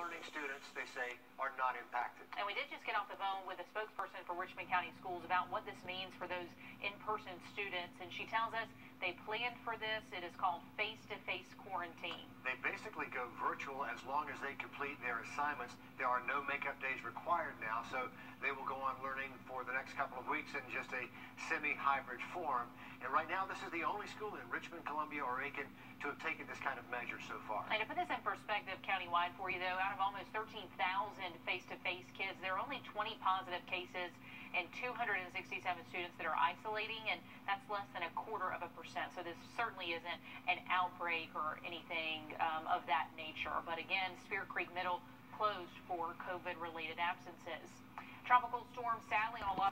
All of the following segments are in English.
learning students, they say, are not impacted. And we did just get off the phone with a spokesperson for Richmond County Schools about what this means for those in-person students, and she tells us they planned for this. It is called face-to-face quarantine. They basically go virtual as long as they complete their assignments. There are no makeup days required now, so they will go on learning for the next couple of weeks in just a semi-hybrid form. And right now, this is the only school in Richmond, Columbia, or Aiken to have taken this kind of measure so far. And to put this in perspective countywide for you, though, out of almost 13,000 face-to-face kids, there are only 20 positive cases and 267 students that are isolating, and that's less than 0.25%. So this certainly isn't an outbreak or anything of that nature. But again, Spirit Creek Middle closed for COVID-related absences. Tropical storm Sally on a lot.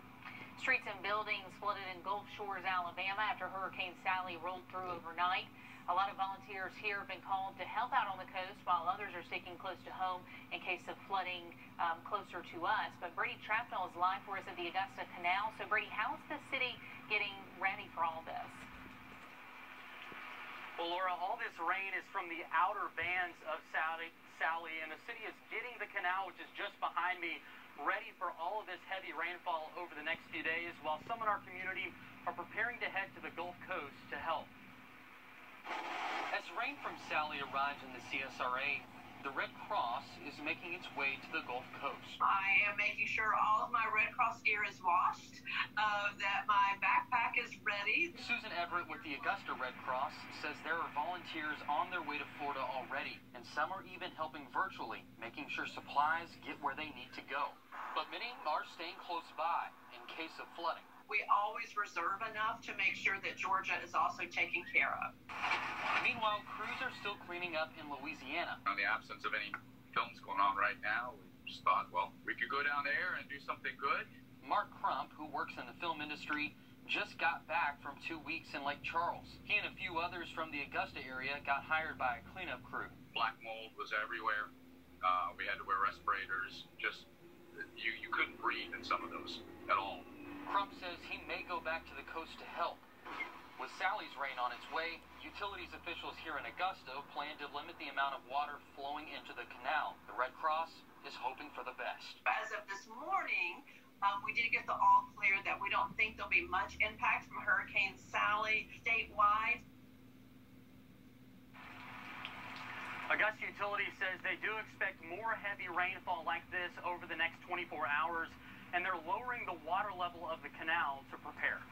Streets and buildings flooded in Gulf Shores, Alabama after Hurricane Sally rolled through overnight. A lot of volunteers here have been called to help out on the coast while others are sticking close to home in case of flooding closer to us. But Brady Trapnell is live for us at the Augusta Canal. So Brady, how's the city getting ready for all this? Well, Laura, all this rain is from the outer bands of Sally, and the city is getting the canal, which is just behind me, ready for all of this heavy rainfall over the next few days, while some in our community are preparing to head to the Gulf Coast to help. As rain from Sally arrives in the CSRA, the Red Cross is making its way to the Gulf Coast. I am making sure all of my Red Cross gear is washed, that my backpack is ready. Susan Everett with the Augusta Red Cross says there are volunteers on their way to Florida already, and some are even helping virtually, making sure supplies get where they need to go. But many are staying close by in case of flooding. We always reserve enough to make sure that Georgia is also taken care of. Meanwhile, crews are still cleaning up in Louisiana. In the absence of any films going on right now, we just thought, well, we could go down there and do something good. Mark Crump, who works in the film industry, just got back from 2 weeks in Lake Charles. He and a few others from the Augusta area got hired by a cleanup crew. Black mold was everywhere. We had to wear respirators. Just, you couldn't breathe in some of those at all. Crump says he may go back to the coast to help. With Sally's rain on its way, utilities officials here in Augusta plan to limit the amount of water flowing into the canal. The Red Cross is hoping for the best. As of this morning, we did get the all clear that we don't think there'll be much impact from Hurricane Sally statewide. Augusta Utilities says they do expect more heavy rainfall like this over the next 24 hours, and they're lowering the water level of the canal to prepare.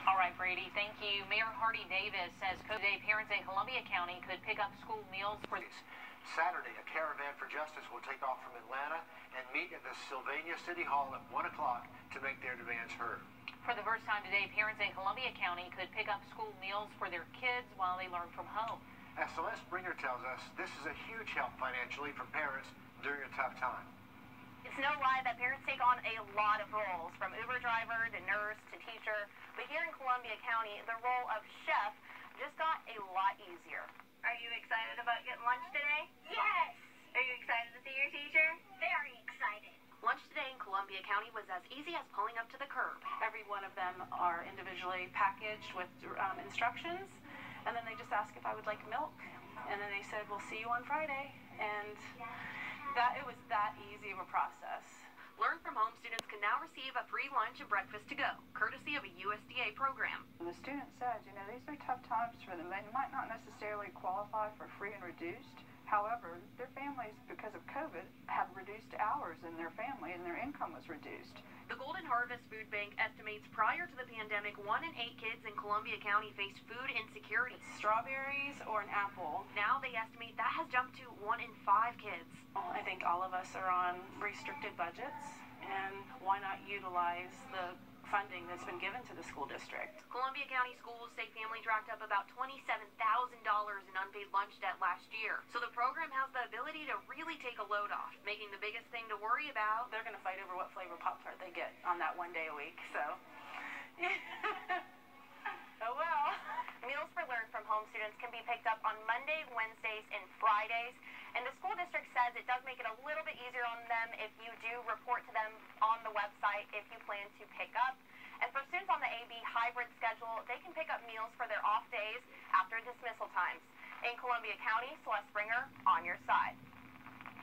All right, Brady, thank you. Mayor Hardy Davis says today parents in Columbia County could pick up school meals for Saturday. A caravan for justice will take off from Atlanta and meet at the Sylvania City Hall at 1 o'clock to make their demands heard. For the first time today, parents in Columbia County could pick up school meals for their kids while they learn from home. As Celeste Springer tells us, this is a huge help financially for parents during a tough time. It's no lie that parents take on a lot of roles, from Uber driver to nurse to teacher. But here in Columbia County, the role of chef just got a lot easier. Are you excited about getting lunch today? Yes! Are you excited to see your teacher? Very excited. Lunch today in Columbia County was as easy as pulling up to the curb. Every one of them are individually packaged with instructions, and then they just ask if I would like milk, and then they said, we'll see you on Friday, and it was that easy of a process. Learn from Home students can now receive a free lunch and breakfast to go, courtesy of a USDA program. And the student said, these are tough times for them. They might not necessarily qualify for free and reduced. However, their families, because of COVID, have reduced hours in their family, and their income was reduced. The Golden Harvest Food Bank estimates prior to the pandemic, 1 in 8 kids in Columbia County faced food insecurity. Strawberries or an apple. Now they estimate that has jumped to 1 in 5 kids. I think all of us are on restricted budgets, and why not utilize the funding that's been given to the school district? Columbia County Schools say families racked up about $27,000 in unpaid lunch debt last year. So the program has the ability to really take a load off, making the biggest thing to worry about. They're going to fight over what flavor Pop-Tart they get on that 1 day a week, so. Oh well. Meals for Learn from Home students can be picked up on Monday, Wednesdays, and Fridays. And the school district says it does make it a little bit easier on them if you do report to them on the website if you plan to pick up. And for students on the AB hybrid schedule, they can pick up meals for their off days after dismissal times. In Columbia County, Celeste Springer, on your side.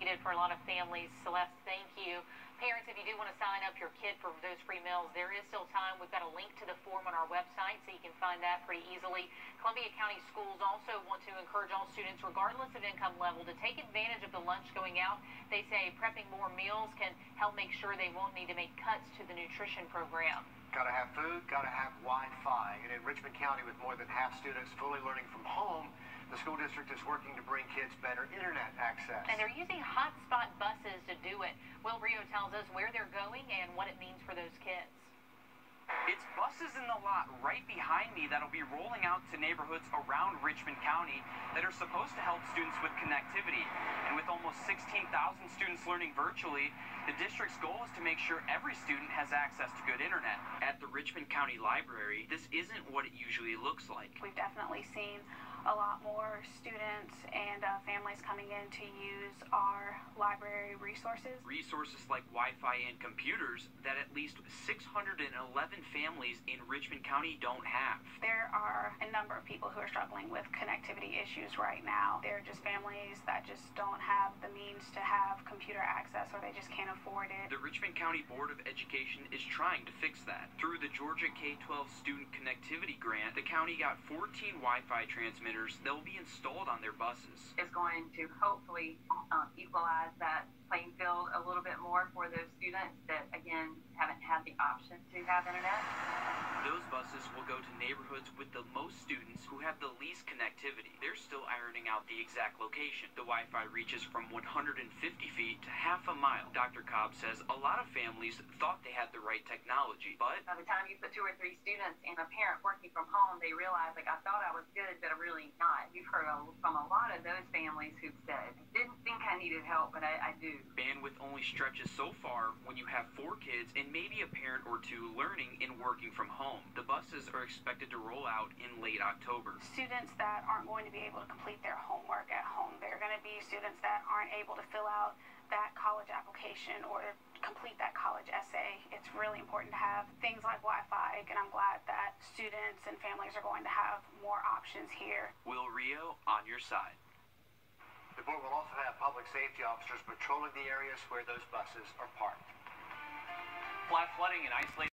For a lot of families. Celeste, thank you. Parents, if you do want to sign up your kid for those free meals, there is still time. We've got a link to the form on our website, so you can find that pretty easily. Columbia County Schools also want to encourage all students, regardless of income level, to take advantage of the lunch going out. They say prepping more meals can help make sure they won't need to make cuts to the nutrition program. Got to have food, got to have Wi-Fi. And in Richmond County, with more than half students fully learning from home, the school district is working to bring kids better internet access. And they're using hotspot buses to do it. Wrdw tells us where they're going and what it means for those kids. It's buses in the lot right behind me that'll be rolling out to neighborhoods around Richmond County that are supposed to help students with connectivity. And with almost 16,000 students learning virtually, the district's goal is to make sure every student has access to good internet. At the Richmond County Library, this isn't what it usually looks like. We've definitely seen a lot more students and families coming in to use our library resources. Resources like Wi-Fi and computers that at least 611 families in Richmond County don't have. There are a number of people who are struggling with connectivity issues right now. They're just families that just don't have the means to have computer access, or they just can't afford it. The Richmond County Board of Education is trying to fix that. Through the Georgia K-12 Student Connectivity Grant, the county got 14 Wi-Fi transmitters that will be installed on their buses. Is going to hopefully equalize that playing field a little bit more for those students that, again, haven't had the option to have internet. Those buses will go to neighborhoods with the most students who have the least connectivity. They're still ironing out the exact location. The Wi-Fi reaches from 150 feet to half a mile. Dr. Cobb says a lot of families thought they had the right technology, but by the time you put 2 or 3 students and a parent working from home, they realize, like, I thought I was good, but I'm really not. We've heard from a lot of those families who've said, didn't think I needed help, but I do. Bandwidth only stretches so far when you have 4 kids and maybe a parent or 2 learning and working from home. The buses are expected to roll out in late October. Students that aren't going to be able to complete their homework at home. They're going to be students that aren't able to fill out that college application or complete that college essay. It's really important to have things like Wi-Fi, and I'm glad that students and families are going to have more options here. Wrdw on your side. The board will also have public safety officers patrolling the areas where those buses are parked. Flash flooding and isolated